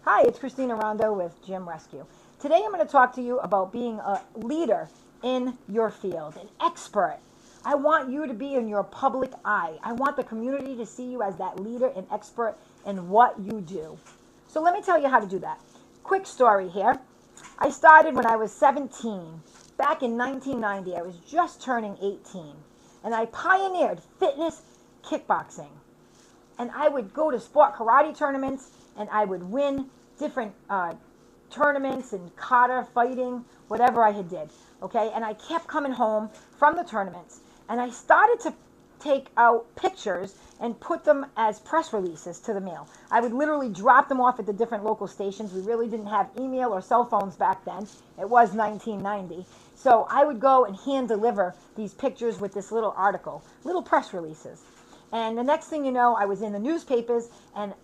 Hi, it's Christina Rondo with Gym Rescue. Today I'm going to talk to you about being a leader in your field, an expert. I want you to be in your public eye. I want the community to see you as that leader and expert in what you do. So let me tell you how to do that. Quick story here. I started when I was 17. Back in 1990, I was just turning 18. And I pioneered fitness kickboxing. And I would go to sport karate tournaments and I would win different tournaments and kata fighting, whatever I had did. Okay, and I kept coming home from the tournaments and I started to take out pictures and put them as press releases to the mail. I would literally drop them off at the different local stations. We really didn't have email or cell phones back then. It was 1990. So I would go and hand deliver these pictures with this little article, little press releases. And the next thing you know, I was in the newspapers and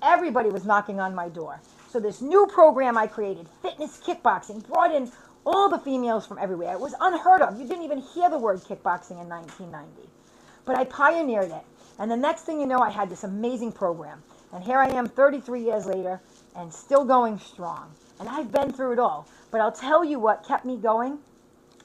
everybody was knocking on my door. So this new program I created, fitness kickboxing, brought in all the females from everywhere. It was unheard of. You didn't even hear the word kickboxing in 1990. But I pioneered it. And the next thing you know, I had this amazing program. And here I am 33 years later and still going strong. And I've been through it all. But I'll tell you what kept me going,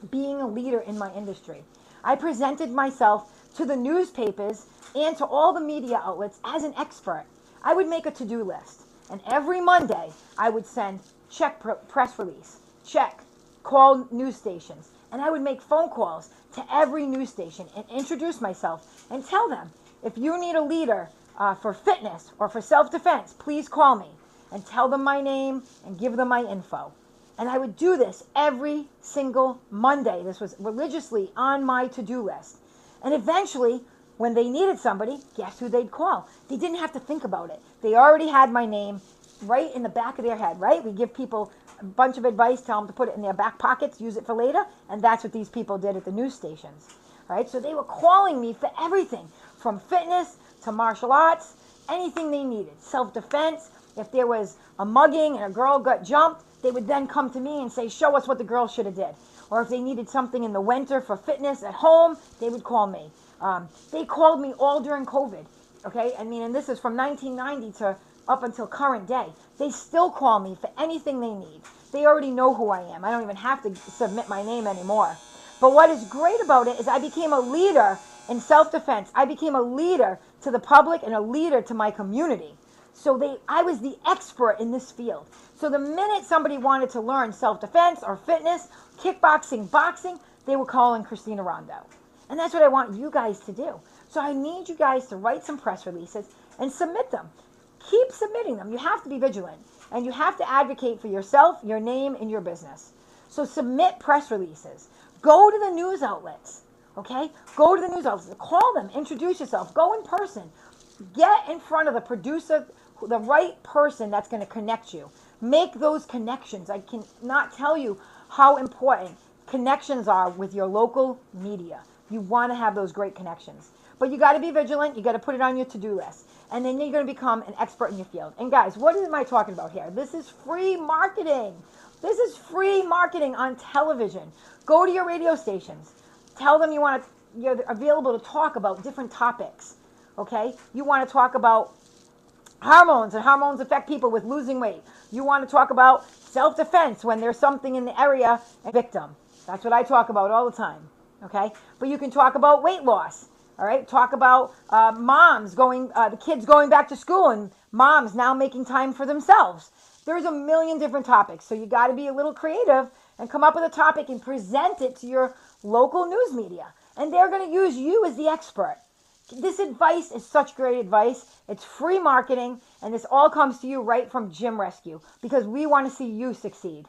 being a leader in my industry. I presented myself to the newspapers and to all the media outlets as an expert. I would make a to-do list. And every Monday, I would send check press release, check, call news stations. And I would make phone calls to every news station and introduce myself and tell them, if you need a leader for fitness or for self-defense, please call me. And tell them my name and give them my info. And I would do this every single Monday. This was religiously on my to-do list. And eventually, when they needed somebody, guess who they'd call? They didn't have to think about it. They already had my name right in the back of their head, right? We give people a bunch of advice, tell them to put it in their back pockets, use it for later, and that's what these people did at the news stations, right? So they were calling me for everything, from fitness to martial arts, anything they needed. Self-defense, if there was a mugging and a girl got jumped, they would then come to me and say, show us what the girl should have did. Or if they needed something in the winter for fitness at home, they would call me. They called me all during COVID, okay? I mean, and this is from 1990 to up until current day. They still call me for anything they need. They already know who I am. I don't even have to submit my name anymore. But what is great about it is I became a leader in self-defense. I became a leader to the public and a leader to my community. So I was the expert in this field. So the minute somebody wanted to learn self-defense or fitness, kickboxing, boxing, they were calling Christina Rondo. And that's what I want you guys to do. So I need you guys to write some press releases and submit them. Keep submitting them. You have to be vigilant. And you have to advocate for yourself, your name, and your business. So submit press releases. Go to the news outlets. Okay? Go to the news outlets. Call them. Introduce yourself. Go in person. Get in front of the producer, the right person that's going to connect you. Make those connections. I cannot tell you how important connections are with your local media. You want to have those great connections. But you got to be vigilant. You got to put it on your to-do list. And then you're going to become an expert in your field. And guys, what am I talking about here? This is free marketing. This is free marketing on television. Go to your radio stations. Tell them you're available to talk about different topics. Okay? You want to talk about hormones, and hormones affect people with losing weight. You want to talk about self-defense when there's something in the area, a victim. That's what I talk about all the time. Okay? But you can talk about weight loss. All right? Talk about moms the kids going back to school and moms now making time for themselves. There's a million different topics. So you got to be a little creative and come up with a topic and present it to your local news media. And they're going to use you as the expert. This advice is such great advice. It's free marketing, and this all comes to you right from Gym Rescue because we want to see you succeed.